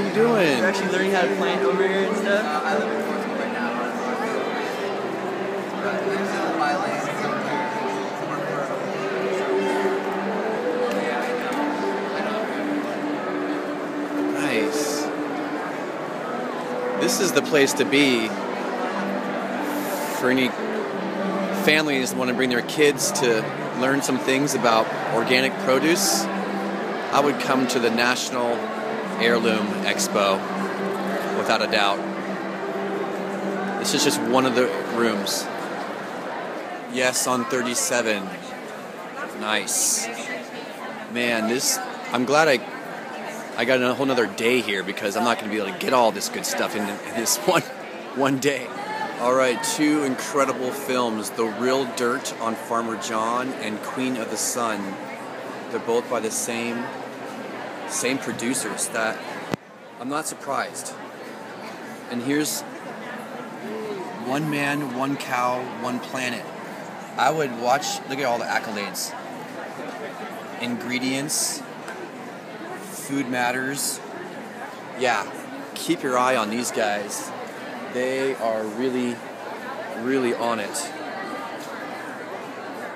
you doing? We're actually learning how to plant over here and stuff. I live in Portugal right now. My land somewhere Nice. This is the place to be for any families that want to bring their kids to learn some things about organic produce. I would come to the National Heirloom Expo without a doubt. This is just one of the rooms. Yes, on 37. Nice. Man, I'm glad I got a whole nother day here because I'm not going to be able to get all this good stuff in this one day. All right, two incredible films, The Real Dirt on Farmer John and Queen of the Sun. They're both by the same producers. That I'm not surprised. And here's One Man, One Cow, One Planet. I would watch, look at all the accolades. Ingredients, Food Matters. Yeah, keep your eye on these guys. They are really, really on it.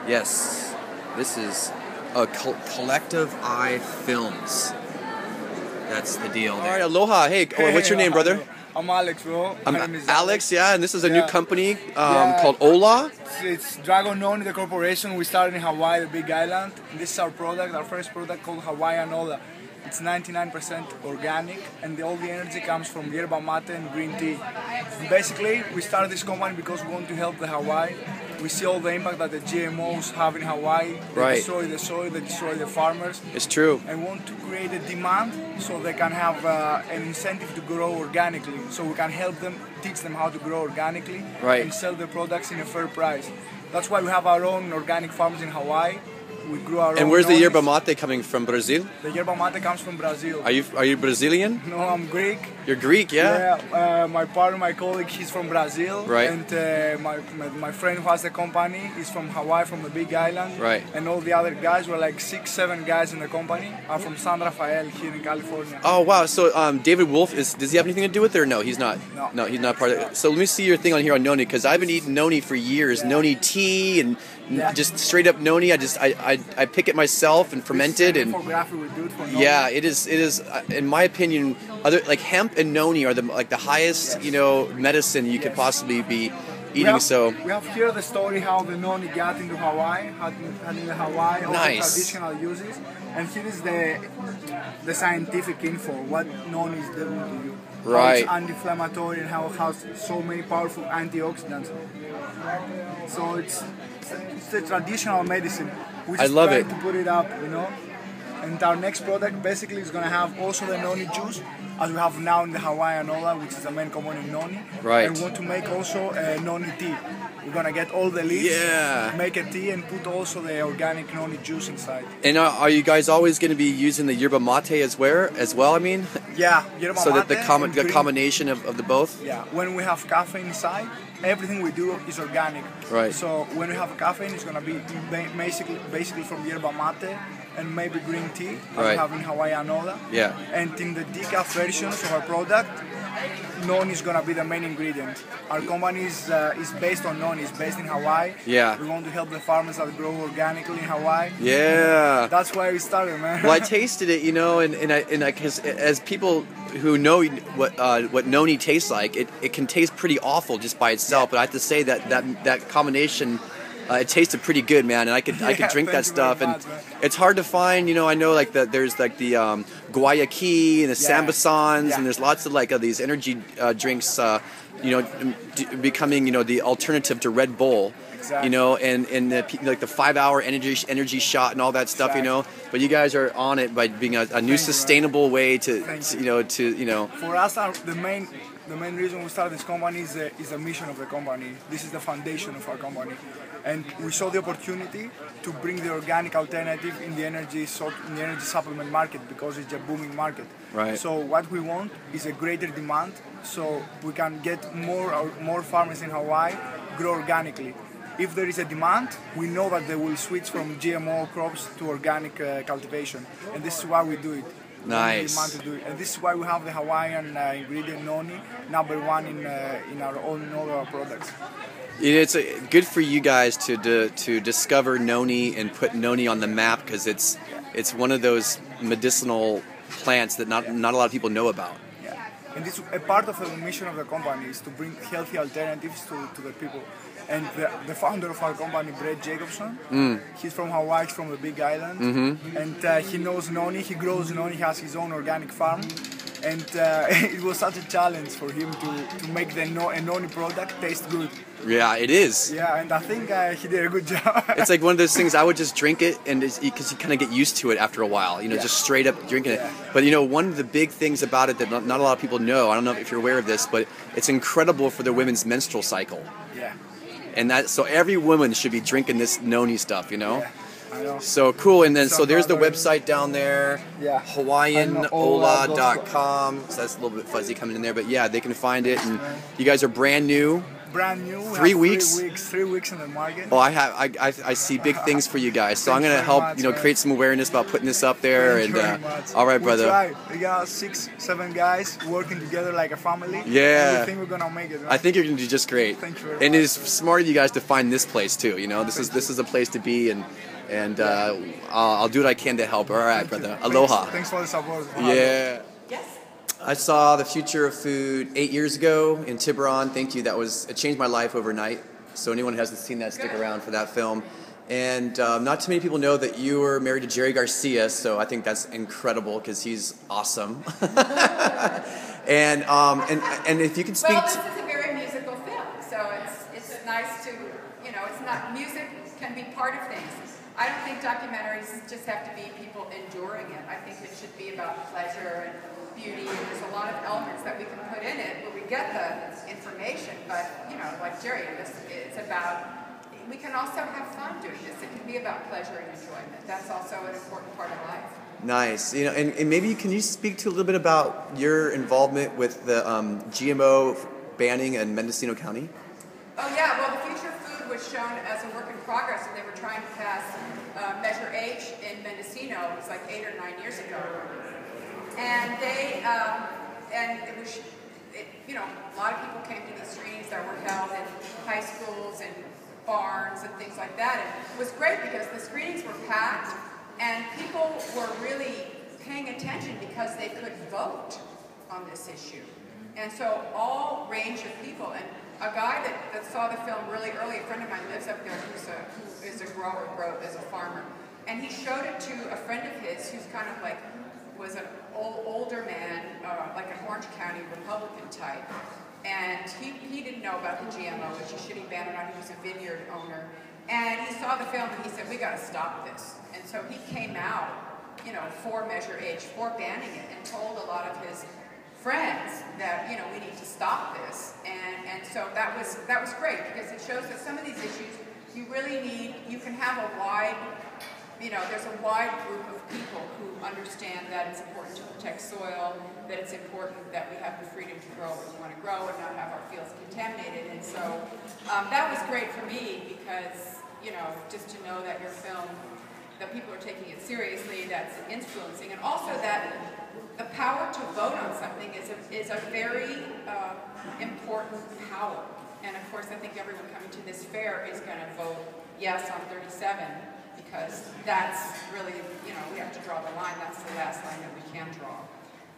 Yes, this is a Collective Eye Films. That's the deal there. All right, aloha. Hey, what's your name, brother? I'm Alex, bro. I'm Alex, yeah, and this is a new company called Ola. It's Dragon Noni, the corporation. We started in Hawaii, the big island. And this is our product, our first product called Hawaiian Ola. It's 99% organic, and all the energy comes from yerba mate and green tea. And basically, we started this company because we want to help the Hawaii. We see all the impact that the GMOs have in Hawaii. They destroy the soil, they destroy the farmers. It's true. And we want to create a demand so they can have an incentive to grow organically. So we can help them, teach them how to grow organically and sell their products in a fair price. That's why we have our own organic farms in Hawaii. We grew our own. And where's the yerba mate coming from? Brazil? The yerba mate comes from Brazil. Are you Brazilian? No, I'm Greek. You're Greek, yeah? Yeah, my partner, my colleague, he's from Brazil. Right. And my friend who has the company is from Hawaii, from the big island. Right. And all the other guys, were like 6-7 guys in the company, are from San Rafael here in California. Oh, wow. So David Wolf, does he have anything to do with it or no? He's not? No, he's not part of it. So let me see your thing on here on noni, because I've been eating noni for years. Yeah. Noni tea and just straight up noni. I pick it myself and ferment it. And yeah, it is in my opinion, other like hemp and noni are the highest medicine you could possibly be eating. We have here the story how the noni got into Hawaii, all the traditional uses, and here is the scientific info what noni is doing to you. Right. How it's anti-inflammatory and how it has so many powerful antioxidants. So it's a traditional medicine. We just try to put it up, And our next product basically is going to have also the noni juice, as we have now in the Hawaiian Ola, which is the main component in noni. Right. And we want to make also a noni tea. We're going to get all the leaves, make a tea, and put also the organic noni juice inside. And are you guys always going to be using the yerba mate as well? I mean, yeah, yerba so mate. So that the combination of the both. Yeah, when we have caffeine inside, everything we do is organic. Right. So when we have caffeine, it's going to be basically from yerba mate and maybe green tea, as we have in Hawaiian Ola. Yeah. And in the decaf versions of our product, noni is going to be the main ingredient. Our company is based on noni. It's based in Hawaii. Yeah. We want to help the farmers that grow organically in Hawaii. Yeah. That's why we started, man. Well, I tasted it, and as people who know what noni tastes like, it can taste pretty awful just by itself. But I have to say that combination. It tasted pretty good, man, and I could drink that stuff, and it's hard to find. I know there's the guayaki and the sambasans, and there's lots of these energy drinks, becoming the alternative to Red Bull. Exactly. And the 5-hour energy shot and all that stuff, But you guys are on it by being a new sustainable way to. For us, the main reason we started this company is the mission of the company. This is the foundation of our company, and we saw the opportunity to bring the organic alternative in the energy supplement market because it's a booming market. Right. So what we want is a greater demand, so we can get more farmers in Hawaii grow organically. If there is a demand, we know that they will switch from GMO crops to organic cultivation, and this is why we do it. Nice. month to do it. And this is why we have the Hawaiian ingredient noni #1 in our all our products. It's good for you guys to discover noni and put noni on the map, because it's one of those medicinal plants that not a lot of people know about. Yeah, and this a part of the mission of the company is to bring healthy alternatives to the people. And the founder of our company, Brett Jacobson, he's from Hawaii, he's from the Big Island, and he knows noni. He grows noni. He has his own organic farm. And it was such a challenge for him to make a noni product taste good. Yeah, it is. Yeah, and I think he did a good job. It's like one of those things, I would just drink it, and because you kind of get used to it after a while, just straight up drinking it. But one of the big things about it that not a lot of people know, I don't know if you're aware of this, but it's incredible for the women's menstrual cycle. Yeah. And so every woman should be drinking this noni stuff, Yeah. I know. So cool. And then so there's the website down there, yeah, hawaiianola.com. So that's a little bit fuzzy coming in there, but yeah, they can find it. And you guys are brand new. Brand new. 3 weeks. 3 weeks in the market. Well, I see big things for you guys. So I'm gonna help create some awareness about putting this up there. Thank you very much. All right, brother. We got 6, 7 guys working together like a family. Yeah. And we think we're gonna make it. Right? I think you're gonna do just great. Thank you very and much. it's smart of you guys to find this place too. This is a place to be, and I'll do what I can to help. All right, brother. Aloha. Thanks for the support. Yeah. Yes. I saw The Future of Food 8 years ago in Tiburon. Thank you. It changed my life overnight. So anyone who hasn't seen that, stick around for that film. And not too many people know that you were married to Jerry Garcia, so I think that's incredible because he's awesome. and if you can speak. Well, this is a very musical film, so it's nice to it's not music can be part of things. I don't think documentaries just have to be people enduring it. I think it should be about pleasure and beauty, and there's a lot of elements that we can put in it where we get the information, but like Jerry, it's about, we can also have fun doing this. It can be about pleasure and enjoyment. That's also an important part of life. Nice. And maybe can you speak to a little bit about your involvement with the GMO banning in Mendocino County? Oh yeah, well the Future of Food was shown as a work in progress, and they were trying to pass Measure H in Mendocino. It was like 8 or 9 years ago. And they, and it was, a lot of people came to these screenings that were held in high schools and barns and things like that. And it was great because the screenings were packed and people were really paying attention because they could vote on this issue. And so all range of people, and a guy that saw the film really early, a friend of mine lives up there who is a grower, as a farmer. And he showed it to a friend of his who's kind of like, was an older man, like an Orange County Republican type. And he didn't know about the GMO, which should he ban it on. He was a vineyard owner. And he saw the film and he said, we got to stop this. And so he came out, for Measure H, for banning it, and told a lot of his friends that, we need to stop this. And so that was great because it shows that some of these issues you really need, you can have a wide, there's a wide group of people who understand that it's important to protect soil, that it's important that we have the freedom to grow what we want to grow and not have our fields contaminated. And so that was great for me because, just to know that your film, that people are taking it seriously, that's influencing, and also that the power to vote on something is a very important power. And of course, I think everyone coming to this fair is going to vote yes on 37 because that's really, we have to draw the line. That's the last line that we can draw.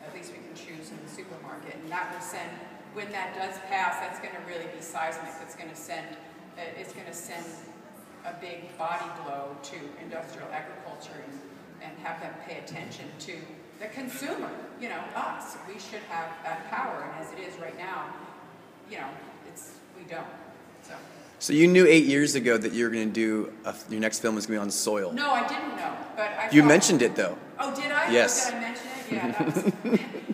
At least we can choose in the supermarket. And that will send, when that does pass, that's going to really be seismic. It's going to send a big body blow to industrial agriculture and have them pay attention to the consumer, us. We should have that power, and as it is right now, we don't. So you knew 8 years ago that you were going to do your next film was going to be on soil. No, I didn't know, but You mentioned it though. Oh, did I? Yes. Did I mention it? Yeah, that was,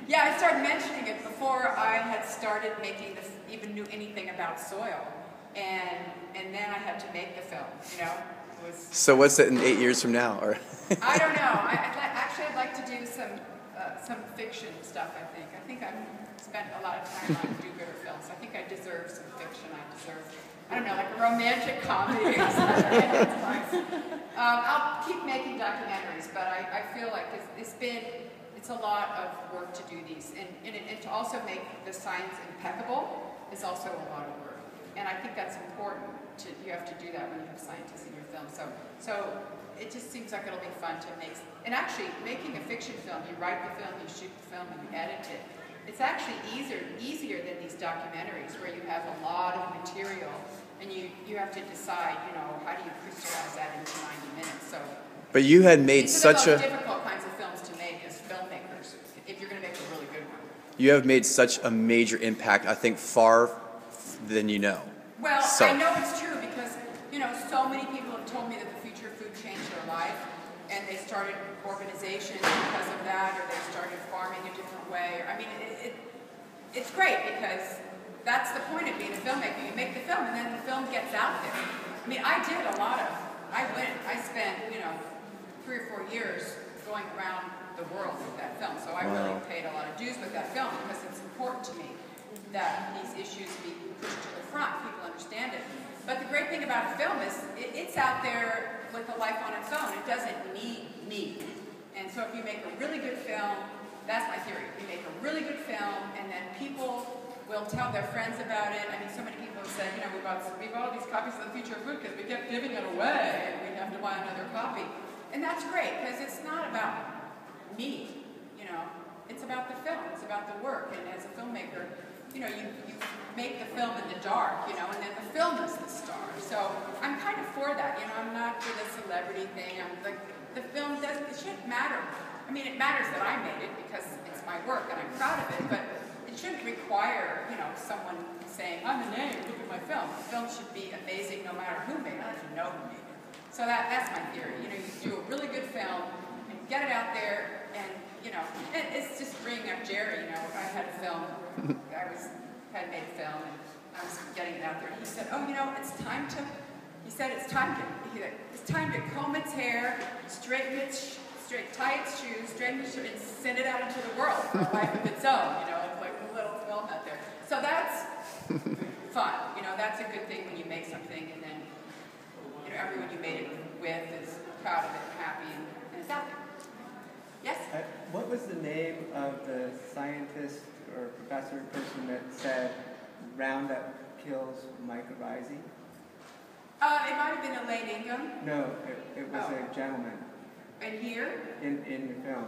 yeah. I started mentioning it before I had started making even knew anything about soil, and then I had to make the film. It was. So what's it in 8 years from now, or? I don't know. I'd like to do some fiction stuff. I think I've spent a lot of time on do-gooder films. I think I deserve some fiction. I don't know, like a romantic comedy or something. I'll keep making documentaries, but I feel like it's it's a lot of work to do these, and to also make the science impeccable is also a lot of work. And I think that's important. You have to do that when you have scientists in your film. So it just seems like it'll be fun to make. And actually, making a fiction film, you write the film, you shoot the film, and you edit it. It's actually easier than these documentaries where you have a lot of material, and you have to decide, how do you crystallize that into 90 minutes. So. But you had made these are such the most difficult kinds of films to make as filmmakers, if you're going to make a really good one. You have made such a major impact, I think, far than you know. Well, So. I know it's true because, so many people have told me that the future of food changed their life, and they started organizations because of that, or they started farming a different way. I mean, it's great because that's the point of being a filmmaker. You make the film, and then the film gets out there. I mean, I spent, 3 or 4 years going around the world with that film, so I really paid a lot of dues with that film because it's important to me that these issues be pushed to the front, people understand it. But the great thing about a film is it's out there with a life on its own. It doesn't need me. And so if you make a really good film, that's my theory. You make a really good film, and then people will tell their friends about it. I mean, so many people have said, we bought all these copies of The Future of Food because we kept giving it away, and we'd have to buy another copy. And that's great, because it's not about me, It's about the film. It's about the work. And as a filmmaker, you make the film in the dark, and then the film is the star. So I'm kind of for that, I'm not for the celebrity thing. I'm like, the film it shouldn't matter. I mean, it matters that I made it because it's my work and I'm proud of it, but it shouldn't require, someone saying, I'm the name, look at my film. The film should be amazing no matter who made it, if you know who made it. So that's my theory. You do a really good film and get it out there, and and it's just bringing up Jerry. I had a film. Had made a film, and I was getting it out there. And he said, it's time to. He said it's time to comb its hair, tie its shoes, straighten its shoes, and send it out into the world for a life of its own. It's like a little film out there. So that's fun. That's a good thing when you make something, and then everyone you made it with is proud of it, and happy, and it's out there. Yes? What was the name of the scientist or professor person that said Roundup kills mycorrhizae? It might have been Elaine Ingham. No, it was a gentleman. And here? In the film.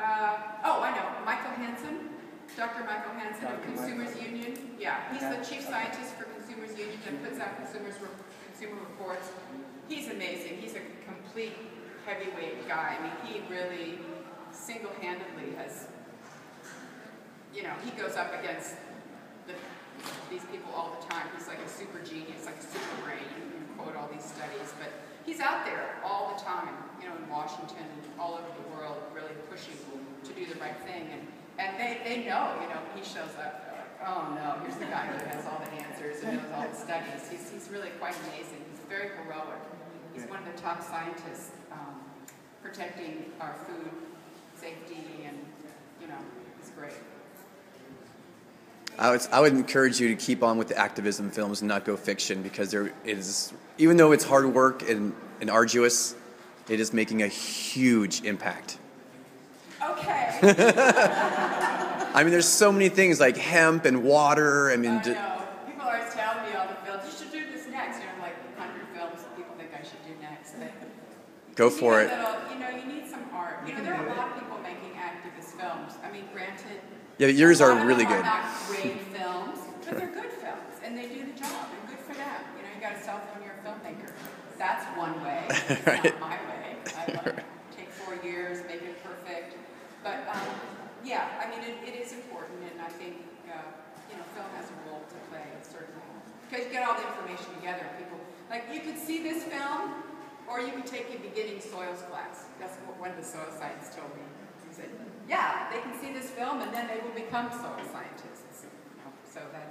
I know. Michael Hansen. Dr. Michael Hansen of Consumers Union. Yeah, he's the chief scientist for Consumers Union that puts out consumer reports. He's amazing. He's a complete heavyweight guy. I mean, he really single-handedly has, he goes up against these people all the time. He's like a super genius, like a super brain. You can quote all these studies, but he's out there all the time, in Washington and all over the world, really pushing to do the right thing. And they know, he shows up, they're like, oh no, here's the guy who has all the answers and knows all the studies. He's really quite amazing. He's very heroic. He's one of the top scientists protecting our food safety, and it's great. I would encourage you to keep on with the activism films and not go fiction, because there is, even though it's hard work and arduous, it is making a huge impact. Okay. I mean, there's so many things like hemp and water. I mean, know. People are always telling me all the films. You should do this next. I'm like 100 films that people think I should do next. Go for it. You need some art. There are a lot of people making activist films. I mean, granted. Yeah, yours are really good. Not great films, but they're good films, and they do the job, and good for them. You got to sell them when you're a filmmaker. That's one way. It's Right. not my way. I take 4 years, make it perfect. But I mean, it is important, and I think film has a role to play, certainly, because you get all the information together. People you could see this film, or you could take a beginning soils class. That's what one of the soil scientists told me. He said, yeah, they can see this film, and then they will become soil scientists. So that